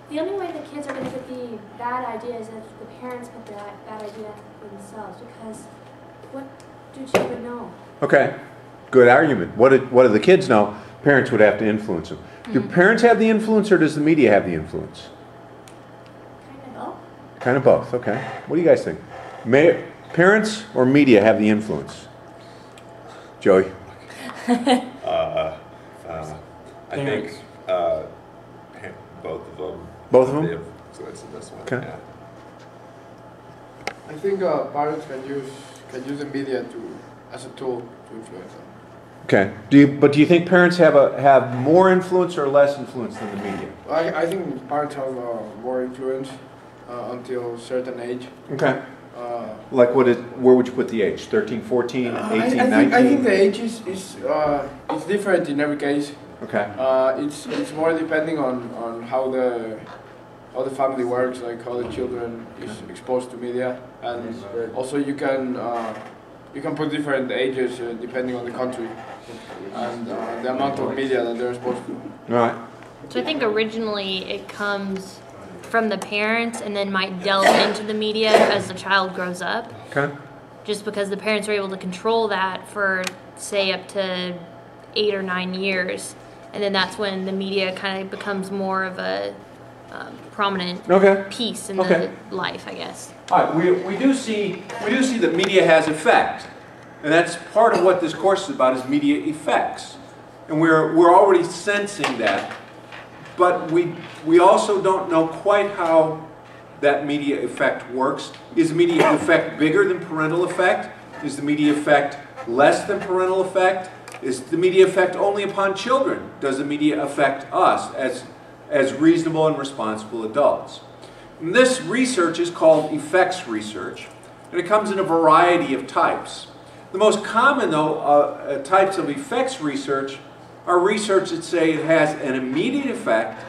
The only way the kids are going to get the bad idea is if the parents put the bad idea for themselves, because what do children know? Okay, good argument. What do the kids know? Parents would have to influence them. Do parents have the influence, or does the media have the influence? Kind of both. Kind of both, okay. What do you guys think? Parents or media have the influence? Joey? I think both of them. Both of them? The influence in this one. Okay. Yeah. I think parents can use the media as a tool to influence them. Okay. But do you think parents have more influence or less influence than the media? I think parents have more influence until a certain age. Okay. Like where would you put the age? 13, 14, 18, 19? I think the age is different in every case. Okay. It's more depending on how the family works, like how the children is exposed to media, and also you can put different ages depending on the country and the amount of media that they're exposed to. All right. So I think originally it comes from the parents and then might delve into the media as the child grows up. Okay. Just because the parents are able to control that for, say, up to 8 or 9 years. And then that's when the media kind of becomes more of a prominent piece in the life, I guess. All right, we do see that media has effect, and that's part of what this course is about, is media effects, and we're already sensing that, but we also don't know quite how that media effect works. Is the media effect bigger than parental effect? Is the media effect less than parental effect? Is the media effect only upon children? Does the media affect us as reasonable and responsible adults? And this research is called effects research, and it comes in a variety of types. The most common, though, types of effects research are research that say it has an immediate effect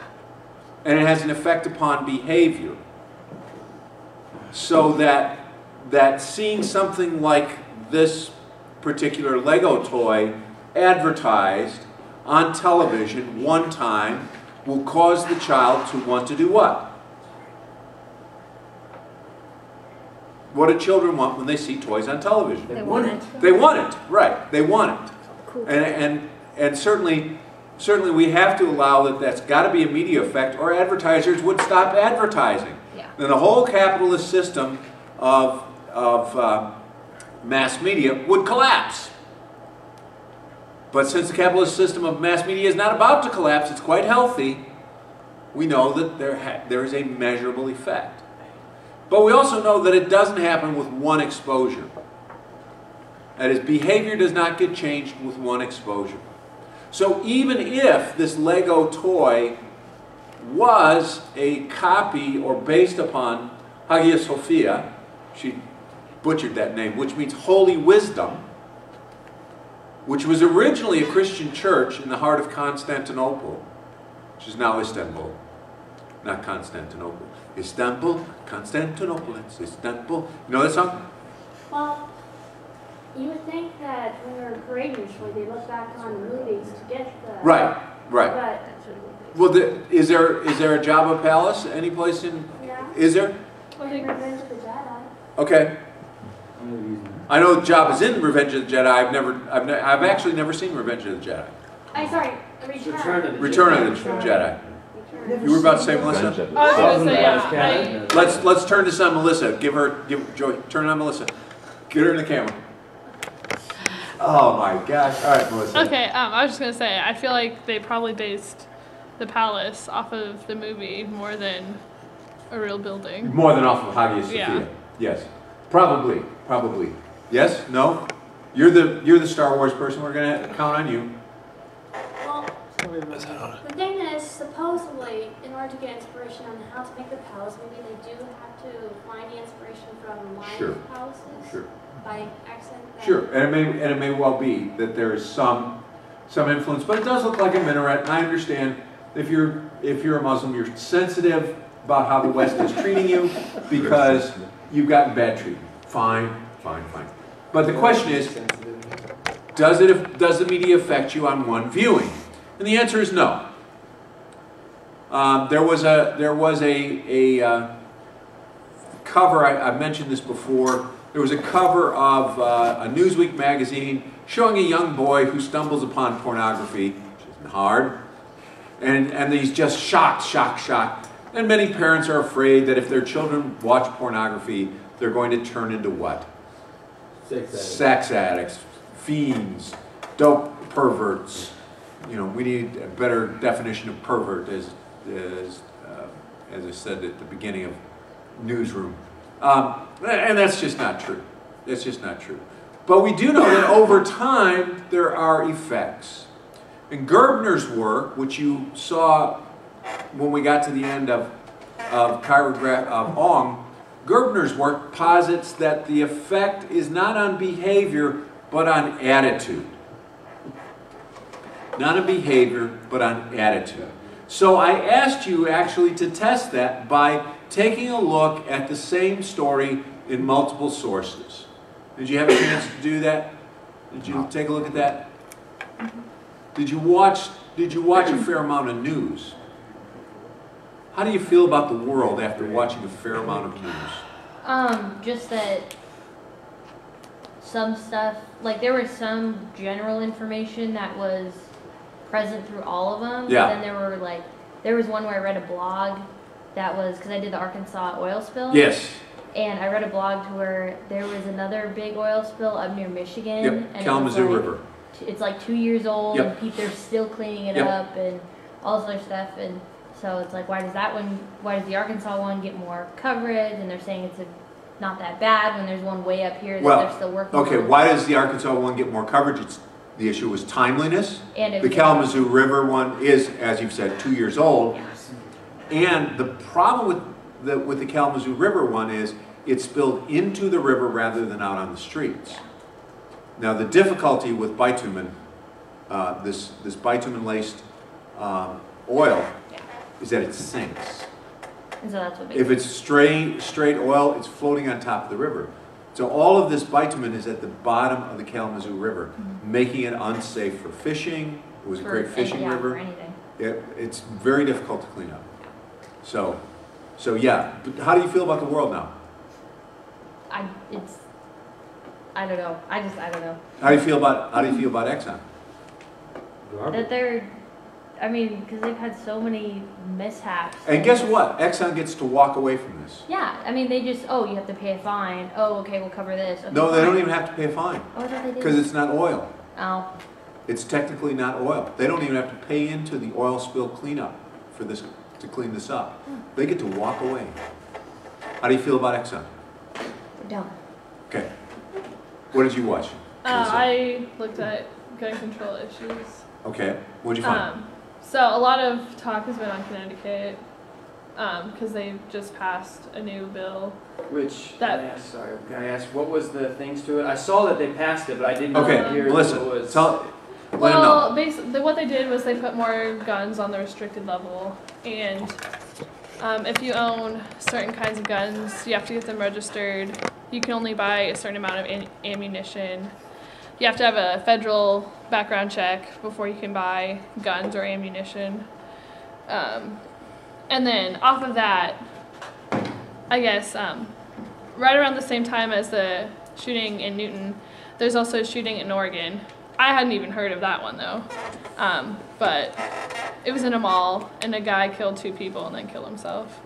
and it has an effect upon behavior. So that seeing something like this particular Lego toy advertised on television one time will cause the child to want to do what? What do children want when they see toys on television? They want it. They want it, right. They want it. Cool. And certainly we have to allow that's got to be a media effect, or advertisers would stop advertising. Yeah. Then the whole capitalist system of mass media would collapse. But since the capitalist system of mass media is not about to collapse, it's quite healthy, we know that there is a measurable effect. But we also know that it doesn't happen with one exposure. That is, behavior does not get changed with one exposure. So even if this Lego toy was a copy or based upon Hagia Sophia, she butchered that name, which means holy wisdom, which was originally a Christian church in the heart of Constantinople, which is now Istanbul, not Constantinople. Istanbul, Constantinople, it's Istanbul. You know that song? Well, you would think that when they're grading usually they look back on the movies to get the... Right. But, Well, is there a Jabba Palace any place in... yeah. Is there? I think Revenge of the Jedi. Okay. I know Jabba's in Revenge of the Jedi. I've actually never seen Revenge of the Jedi. Sorry, Return. Return of the Jedi. You were about to say, Melissa? I was going to say, yeah. Let's turn this on Melissa. Give Joy. Turn it on Melissa. Get her in the camera. Oh my gosh! All right, Melissa. Okay, I was just going to say, I feel like they probably based the palace off of the movie more than a real building. More than off of Hagia Sophia. Yeah. Yes. Probably. Yes? No? You're the Star Wars person. We're going to count on you. Well, the thing is, supposedly, in order to get inspiration on how to make the palace, maybe they do have to find the inspiration from live palaces. Sure. By accident. Sure, and it may well be that there is some influence, but it does look like a minaret. And I understand if you're a Muslim, you're sensitive about how the West is treating you because you've gotten bad treatment. Fine. But the question is, does the media affect you on one viewing? And the answer is no. There was a cover. I mentioned this before. There was a cover of a Newsweek magazine showing a young boy who stumbles upon pornography, which isn't hard, and he's just shocked. And many parents are afraid that if their children watch pornography, they're going to turn into what? Sex addicts, fiends, dope perverts. You know, we need a better definition of pervert, as I said at the beginning of Newsroom. And that's just not true. That's just not true. But we do know that over time, there are effects. In Gerbner's work, which you saw when we got to the end of Ong, Gerbner's work posits that the effect is not on behavior, but on attitude. Not on behavior, but on attitude. So I asked you actually to test that by taking a look at the same story in multiple sources. Did you have a chance to do that? Did you take a look at that? Did you watch a fair amount of news? How do you feel about the world after watching a fair amount of news? Just that some stuff, like there was some general information that was present through all of them. Yeah. But then there was one where I read a blog that was, because I did the Arkansas oil spill. Yes. And I read a blog to where there was another big oil spill up near Michigan. Yep, And Kalamazoo River. It's like 2 years old, Yep. and people are still cleaning it Yep. up and all this other stuff. And so it's like, why does the Arkansas one get more coverage? And they're saying it's not that bad when there's one way up here that they're still working on. Okay, why does the Arkansas one get more coverage? The issue was timeliness. And the Kalamazoo River one is, as you've said, 2 years old. Yes. And the problem with the Kalamazoo River one is it spilled into the river rather than out on the streets. Now the difficulty with bitumen, this bitumen-laced oil, is that it sinks. And so that's what makes If it's straight oil, it's floating on top of the river. So all of this bitumen is at the bottom of the Kalamazoo River, making it unsafe for fishing. It was a great fishing river. For anything. It's very difficult to clean up. So yeah. But how do you feel about the world now? I don't know. I don't know. How do you feel about Exxon? That because they've had so many mishaps. And guess what? Exxon gets to walk away from this. Yeah, I mean, they just, you have to pay a fine. Oh, okay, we'll cover this. Okay, No, they fine. don't even have to pay a fine. Oh, I thought they did. Because it's not oil. Oh. It's technically not oil. They don't even have to pay into the oil spill cleanup for this to clean this up. They get to walk away. How do you feel about Exxon? Dumb. Okay. What did you watch? I looked at gun control issues. Okay. What'd you find? So a lot of talk has been on Connecticut because they've just passed a new bill. Which, That- can I ask, what was the things to it? I saw that they passed it, but I didn't Okay, hear Melissa, what it was. let them know. Well, basically, what they did was they put more guns on the restricted level, and if you own certain kinds of guns, you have to get them registered. You can only buy a certain amount of ammunition. You have to have a federal background check before you can buy guns or ammunition. And then off of that, I guess, right around the same time as the shooting in Newton, there's also a shooting in Oregon. I hadn't even heard of that one though. But it was in a mall and a guy killed 2 people and then killed himself.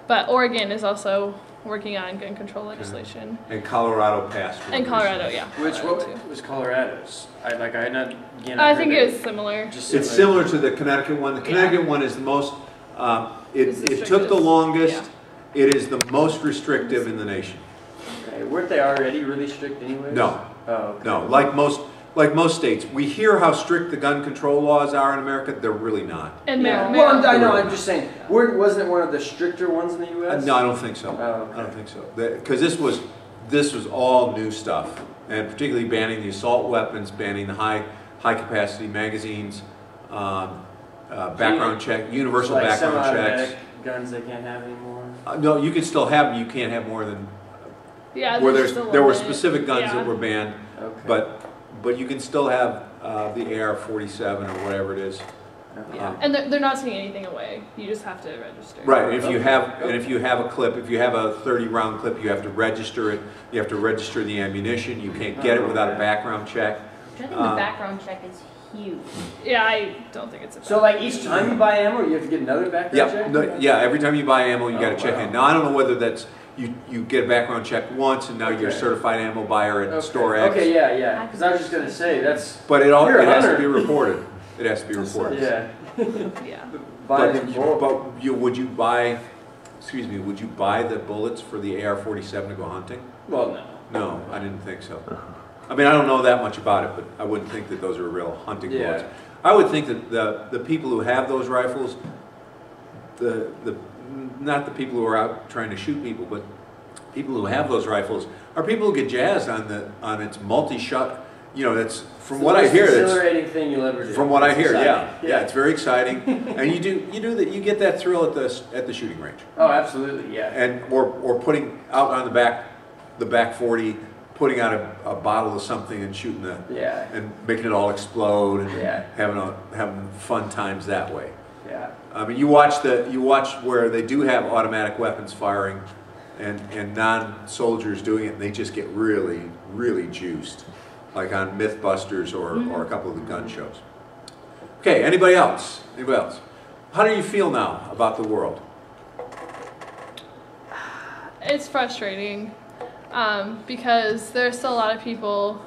But Oregon is also working on gun control legislation. And Colorado passed. And Colorado, yeah. Which, Colorado what too. was Colorado's? I had not, again, I I've think heard it was similar. just It's similar to the Connecticut one. The Connecticut one is the most, It's the it took the strictest. longest. It is the most restrictive in the nation. Okay. Weren't they already really strict anyways? No. Oh, okay. No, like most states. We hear how strict the gun control laws are in America. They're really not. And Yeah. Maryland. Well, I know, I'm just saying, wasn't it one of the stricter ones in the U.S.? No, I don't think so. Oh, okay. I don't think so. Because this was all new stuff, and particularly banning the assault weapons, banning the high capacity magazines, background check, universal like background checks. semi-automatic guns they can't have anymore. No, you can still have them. You can't have more than Yeah, where there's just a there were limit. specific guns Yeah. that were banned, Okay. but you can still have the AR-47 or whatever it is. Yeah. And they're not taking anything away. You just have to register. Right, and if you have a clip, if you have a 30-round clip, you have to register it. You have to register the ammunition. You can't get it without a background check. I think the background check is huge. Yeah, I don't think it's a. So like each time you buy ammo, you have to get another background check? Yeah, every time you buy ammo, you got to check wow. in. Now, I don't know whether that's, you get a background check once, and now you're a certified ammo buyer at store X. Okay, yeah. Because I was just gonna say that's. But it has to be hunter. reported. It has to be reported. Yeah. Yeah. Buy But, the bulk. would you buy the bullets for the AR-47 to go hunting? Well, no. No, I didn't think so. I mean, I don't know that much about it, but I wouldn't think that those are real hunting bullets. I would think that the people who have those rifles, not the people who are out trying to shoot people, but people who have those rifles are people who get jazzed on its multi-shot. You know, that's from what I hear. It's the most exhilarating thing you'll ever do. From what I hear, exciting. yeah, it's very exciting, and you get that thrill at the shooting range. Oh, absolutely, yeah. And or putting out on the back 40, putting out a bottle of something and shooting and making it all explode and having fun times that way. Yeah. I mean, you watch where they do have automatic weapons firing, and non-soldiers doing it, and they just get really, really juiced, like on Mythbusters or a couple of the gun shows. Okay, anybody else? Anybody else? How do you feel now about the world? It's frustrating because there's still a lot of people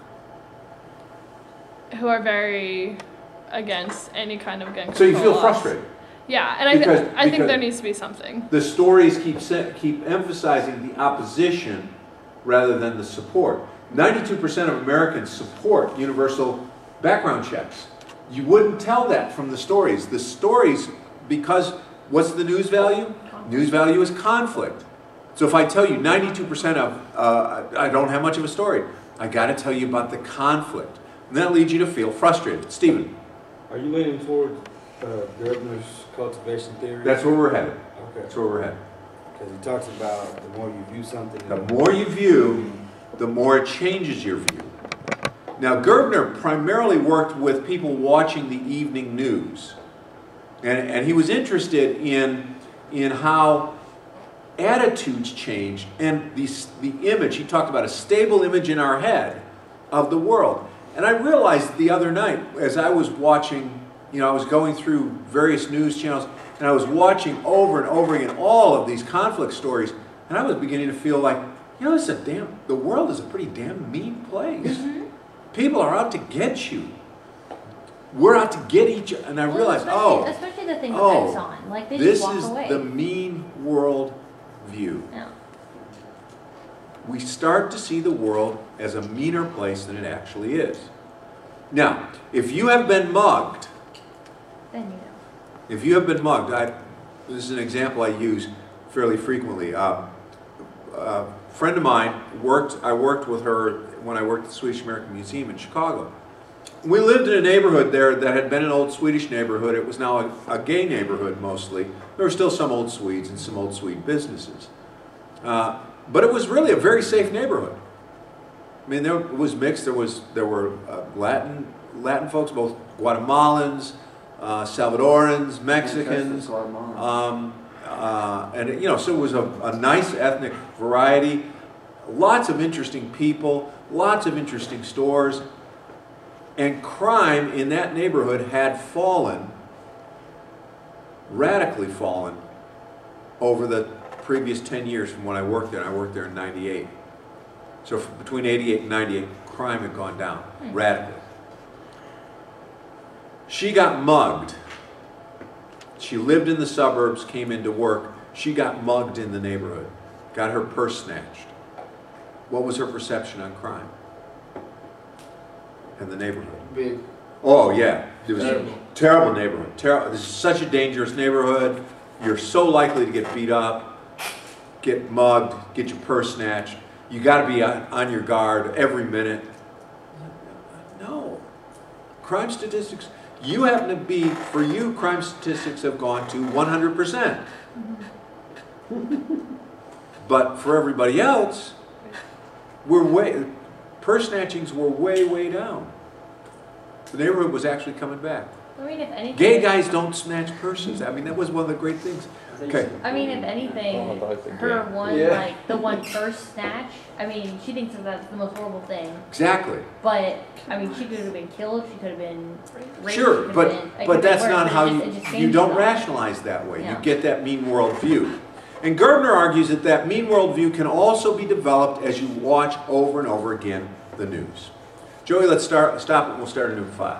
who are very against any kind of gun control. So you feel laws. frustrated? Yeah, and I think there needs to be something. The stories keep emphasizing the opposition rather than the support. 92% of Americans support universal background checks. You wouldn't tell that from the stories. The stories, because what's the news value? News value is conflict. So if I tell you 92% of, I don't have much of a story, I got to tell you about the conflict. And that leads you to feel frustrated. Stephen? Are you leaning toward Gertner's cultivation theory? That's where we're headed. Okay. That's where we're headed. Because he talks about the more you view something. The more you view, the more it changes your view. Now, Gerbner primarily worked with people watching the evening news. And he was interested in how attitudes changed and the image. He talked about a stable image in our head of the world. And I realized the other night, as I was watching, I was going through various news channels, and I was watching over and over again all of these conflict stories, and I was beginning to feel like, the world is a pretty damn mean place. Mm-hmm. People are out to get you. We're out to get each other. And I realized, especially the thing with Exxon, like they just walk away. This is the mean world view. Yeah. We start to see the world as a meaner place than it actually is. Now, if you have been mugged, Then you know. if you have been mugged, this is an example I use fairly frequently. A friend of mine I worked with her when I worked at the Swedish American Museum in Chicago. We lived in a neighborhood there that had been an old Swedish neighborhood. It was now a gay neighborhood mostly. There were still some old Swedes and some old Swede businesses. But it was really a very safe neighborhood. I mean, it was mixed. There were Latin folks, both Guatemalans, Salvadorans, Mexicans, and so it was a nice ethnic variety. Lots of interesting people, lots of interesting stores, and crime in that neighborhood had fallen, radically fallen, over the previous 10 years from when I worked there. And I worked there in '98. So between '88 and '98, crime had gone down radically. She got mugged. She lived in the suburbs, came into work. She got mugged in the neighborhood, got her purse snatched. What was her perception on crime in the neighborhood? Big. Oh yeah, it was Terrible. a terrible neighborhood. This is such a dangerous neighborhood. You're so likely to get beat up, get mugged, get your purse snatched. You got to be on your guard every minute. No, crime statistics. You happen to be, for you, crime statistics have gone to 100%. But for everybody else, purse snatchings were way, way down. The neighborhood was actually coming back. I mean, if anything. Gay guys don't snatch purses. I mean, that was one of the great things. Okay. I mean, if anything, Oh, I think her gay. one, Yeah. like, the one first snatch, I mean, she thinks that that's the most horrible thing. Exactly. But, I mean, she could have been killed, she could have been raped. Sure, she could but have been, it could but have been that's worse, not but how it just you changed don't it all. rationalize that way. You Yeah. get that mean world view. And Gerbner argues that that mean world view can also be developed as you watch over and over again the news. Joey, let's stop it. We'll start a new 5.